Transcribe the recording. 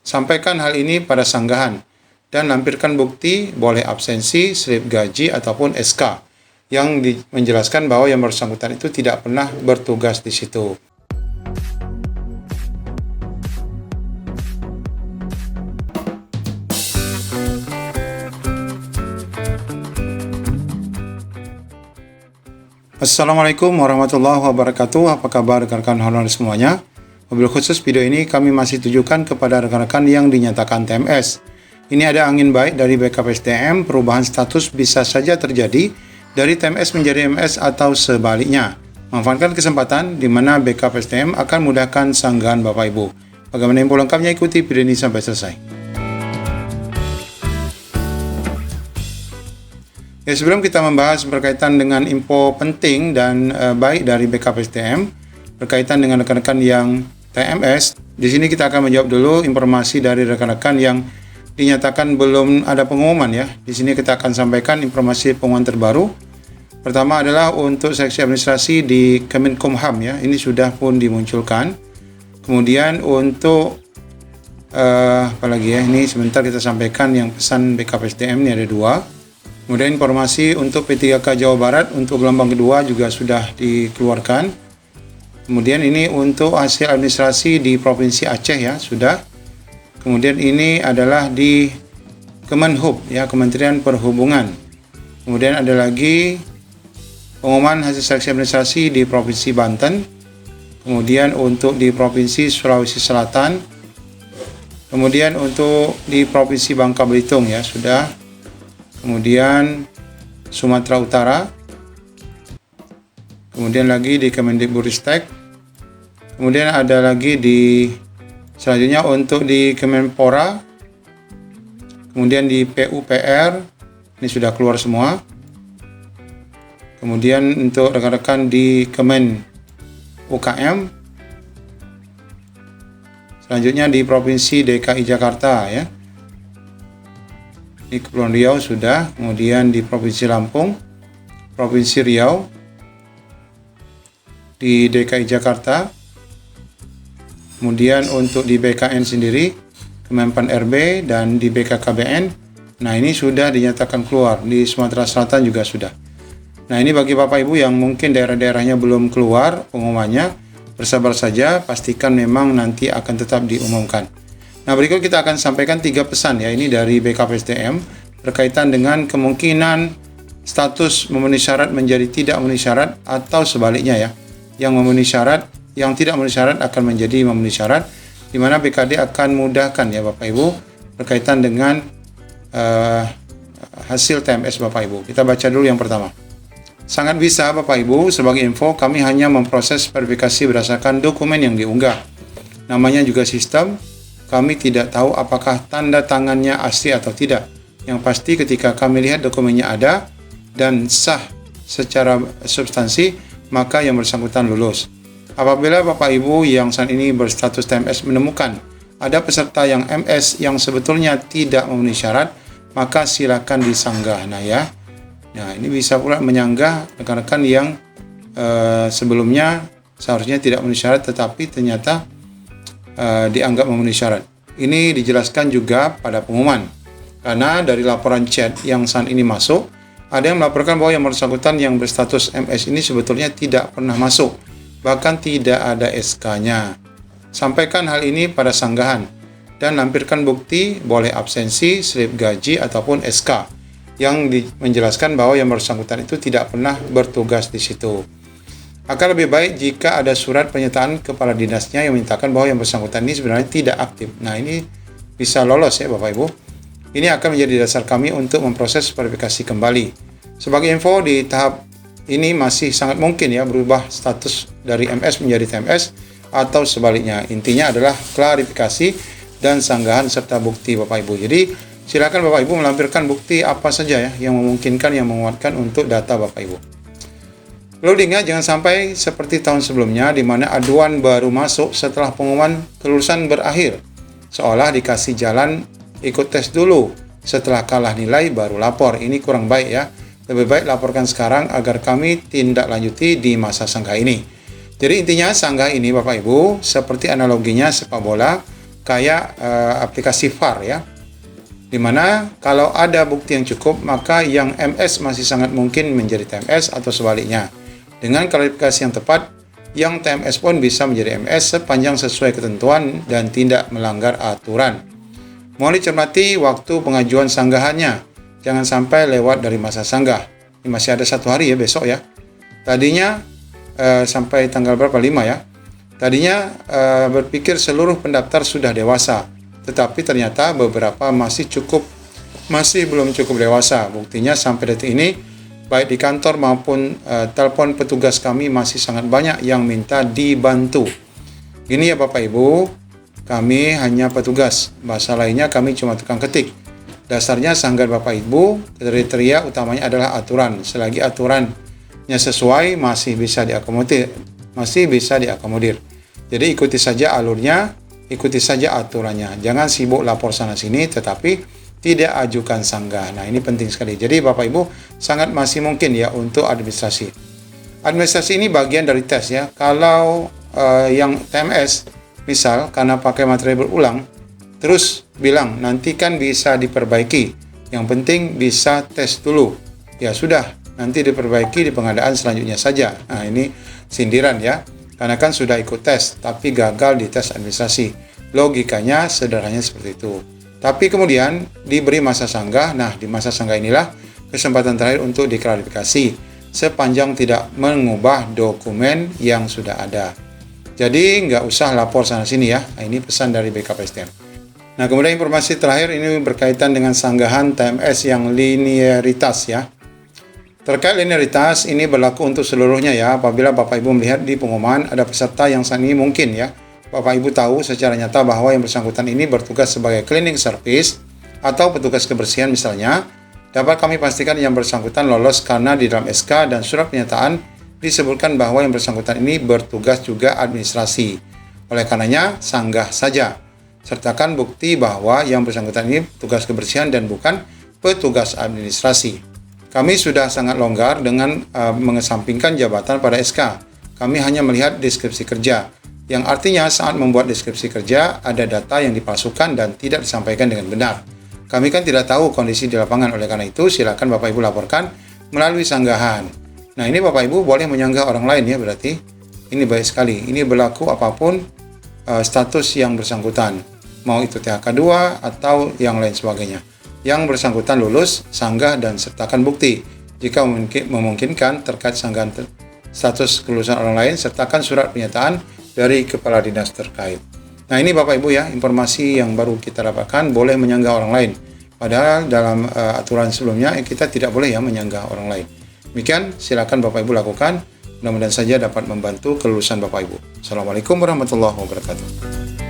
Sampaikan hal ini pada sanggahan dan lampirkan bukti boleh absensi, slip gaji ataupun SK yang menjelaskan bahwa yang bersangkutan itu tidak pernah bertugas di situ. Assalamualaikum warahmatullahi wabarakatuh. Apa kabar rekan-rekan honor semuanya? Mobil khusus video ini kami masih tujukan kepada rekan-rekan yang dinyatakan TMS. Ini ada angin baik dari BKPSDM, perubahan status bisa saja terjadi dari TMS menjadi MS atau sebaliknya. Manfaatkan kesempatan di mana BKPSDM akan mudahkan sanggahan Bapak Ibu. Bagaimana info lengkapnya, ikuti video ini sampai selesai. Ya, sebelum kita membahas berkaitan dengan info penting dan baik dari BKPSDM berkaitan dengan rekan-rekan yang TMS, di sini kita akan menjawab dulu informasi dari rekan-rekan yang dinyatakan belum ada pengumuman ya. Di sini kita akan sampaikan informasi pengumuman terbaru. Pertama adalah untuk seksi administrasi di Kemenkumham ya, ini sudah pun dimunculkan. Kemudian untuk apalagi ya, ini sebentar kita sampaikan yang pesan BKPSDM ini ada 2. Kemudian informasi untuk P3K Jawa Barat untuk gelombang kedua juga sudah dikeluarkan. Kemudian ini untuk hasil administrasi di Provinsi Aceh ya, sudah. Kemudian ini adalah di Kemenhub ya, Kementerian Perhubungan. Kemudian ada lagi pengumuman hasil seleksi administrasi di Provinsi Banten. Kemudian untuk di Provinsi Sulawesi Selatan. Kemudian untuk di Provinsi Bangka Belitung ya, sudah. Kemudian Sumatera Utara, kemudian lagi di Kemendikbudristek, kemudian ada lagi di selanjutnya untuk di Kemenpora, kemudian di PUPR, ini sudah keluar semua. Kemudian untuk rekan-rekan di Kemen UKM, selanjutnya di Provinsi DKI Jakarta ya. Di Kepulauan Riau sudah, kemudian di Provinsi Lampung, Provinsi Riau, di DKI Jakarta, kemudian untuk di BKN sendiri, Kemenpan RB, dan di BKKBN, nah ini sudah dinyatakan keluar, di Sumatera Selatan juga sudah. Nah ini bagi Bapak Ibu yang mungkin daerah-daerahnya belum keluar pengumumannya, bersabar saja, pastikan memang nanti akan tetap diumumkan. Nah, berikut kita akan sampaikan 3 pesan ya, ini dari BKPSDM berkaitan dengan kemungkinan status memenuhi syarat menjadi tidak memenuhi syarat atau sebaliknya ya. Yang memenuhi syarat, yang tidak memenuhi syarat akan menjadi memenuhi syarat, di mana BKD akan mudahkan ya Bapak Ibu berkaitan dengan hasil TMS Bapak Ibu. Kita baca dulu yang pertama. Sangat bisa Bapak Ibu, sebagai info kami hanya memproses verifikasi berdasarkan dokumen yang diunggah. Namanya juga sistem. Kami tidak tahu apakah tanda tangannya asli atau tidak. Yang pasti ketika kami lihat dokumennya ada dan sah secara substansi, maka yang bersangkutan lulus. Apabila Bapak Ibu yang saat ini berstatus TMS menemukan ada peserta yang MS yang sebetulnya tidak memenuhi syarat, maka silakan disanggah. Nah ya, nah ini bisa pula menyanggah rekan-rekan yang sebelumnya seharusnya tidak memenuhi syarat tetapi ternyata dianggap memenuhi syarat. Ini dijelaskan juga pada pengumuman. Karena dari laporan chat yang saat ini masuk, ada yang melaporkan bahwa yang bersangkutan yang berstatus MS ini sebetulnya tidak pernah masuk, bahkan tidak ada SK-nya. Sampaikan hal ini pada sanggahan dan lampirkan bukti boleh absensi, slip gaji ataupun SK yang menjelaskan bahwa yang bersangkutan itu tidak pernah bertugas di situ. Akan lebih baik jika ada surat pernyataan kepala dinasnya yang menyatakan bahwa yang bersangkutan ini sebenarnya tidak aktif. Nah ini bisa lolos ya Bapak Ibu. Ini akan menjadi dasar kami untuk memproses verifikasi kembali. Sebagai info, di tahap ini masih sangat mungkin ya berubah status dari MS menjadi TMS atau sebaliknya. Intinya adalah klarifikasi dan sanggahan serta bukti Bapak Ibu. Jadi silakan Bapak Ibu melampirkan bukti apa saja ya yang memungkinkan, yang menguatkan untuk data Bapak Ibu. Perlu diingat jangan sampai seperti tahun sebelumnya di mana aduan baru masuk setelah pengumuman kelulusan berakhir. Seolah dikasih jalan ikut tes dulu, setelah kalah nilai baru lapor. Ini kurang baik ya. Lebih baik laporkan sekarang agar kami tindak lanjuti di masa sanggah ini. Jadi intinya sanggah ini Bapak Ibu seperti analoginya sepak bola, kayak aplikasi VAR ya. Dimana kalau ada bukti yang cukup, maka yang MS masih sangat mungkin menjadi TMS atau sebaliknya. Dengan klarifikasi yang tepat, yang TMS pun bisa menjadi MS sepanjang sesuai ketentuan dan tidak melanggar aturan. Mohon dicermati waktu pengajuan sanggahannya. Jangan sampai lewat dari masa sanggah. Ini masih ada 1 hari ya, besok ya. Tadinya sampai tanggal berapa? 5 ya. Tadinya berpikir seluruh pendaftar sudah dewasa. Tetapi ternyata beberapa masih belum cukup dewasa. Buktinya sampai detik ini, baik di kantor maupun telepon petugas kami masih sangat banyak yang minta dibantu. Gini ya Bapak Ibu, kami hanya petugas. Bahasa lainnya kami cuma tukang ketik. Dasarnya sanggahan Bapak Ibu, kriteria utamanya adalah aturan. Selagi aturannya sesuai, masih bisa diakomodir. Jadi ikuti saja alurnya, ikuti saja aturannya. Jangan sibuk lapor sana sini tetapi tidak ajukan sanggah. Nah, ini penting sekali. Jadi Bapak Ibu sangat masih mungkin ya untuk administrasi. Administrasi ini bagian dari tes ya. Kalau yang TMS misal karena pakai materi berulang terus bilang nanti kan bisa diperbaiki. Yang penting bisa tes dulu. Ya sudah, nanti diperbaiki di pengadaan selanjutnya saja. Nah, ini sindiran ya. Karena kan sudah ikut tes, tapi gagal di tes administrasi. Logikanya sederhananya seperti itu. Tapi kemudian diberi masa sanggah. Nah, di masa sanggah inilah kesempatan terakhir untuk diklarifikasi sepanjang tidak mengubah dokumen yang sudah ada. Jadi nggak usah lapor sana-sini ya. Nah, ini pesan dari BKPSDM. Nah, kemudian informasi terakhir ini berkaitan dengan sanggahan TMS yang linearitas ya. Terkait linearitas, ini berlaku untuk seluruhnya ya. Apabila Bapak Ibu melihat di pengumuman ada peserta yang saat ini mungkin ya, Bapak Ibu tahu secara nyata bahwa yang bersangkutan ini bertugas sebagai cleaning service atau petugas kebersihan misalnya, dapat kami pastikan yang bersangkutan lolos karena di dalam SK dan surat pernyataan disebutkan bahwa yang bersangkutan ini bertugas juga administrasi. Oleh karenanya, sanggah saja. Sertakan bukti bahwa yang bersangkutan ini petugas kebersihan dan bukan petugas administrasi. Kami sudah sangat longgar dengan mengesampingkan jabatan pada SK. Kami hanya melihat deskripsi kerja, yang artinya saat membuat deskripsi kerja ada data yang dipalsukan dan tidak disampaikan dengan benar. Kami kan tidak tahu kondisi di lapangan, oleh karena itu silakan Bapak Ibu laporkan melalui sanggahan. Nah, ini Bapak Ibu boleh menyanggah orang lain ya, berarti ini baik sekali. Ini berlaku apapun status yang bersangkutan, mau itu THK 2 atau yang lain sebagainya. Yang bersangkutan lulus, sanggah dan sertakan bukti. Jika memungkinkan terkait sanggahan status kelulusan orang lain, sertakan surat pernyataan dari kepala dinas terkait. Nah, ini Bapak Ibu ya, informasi yang baru kita dapatkan, boleh menyanggah orang lain. Padahal dalam aturan sebelumnya kita tidak boleh ya menyanggah orang lain. Demikian, silakan Bapak Ibu lakukan. Mudah-mudahan saja dapat membantu kelulusan Bapak Ibu. Assalamualaikum warahmatullahi wabarakatuh.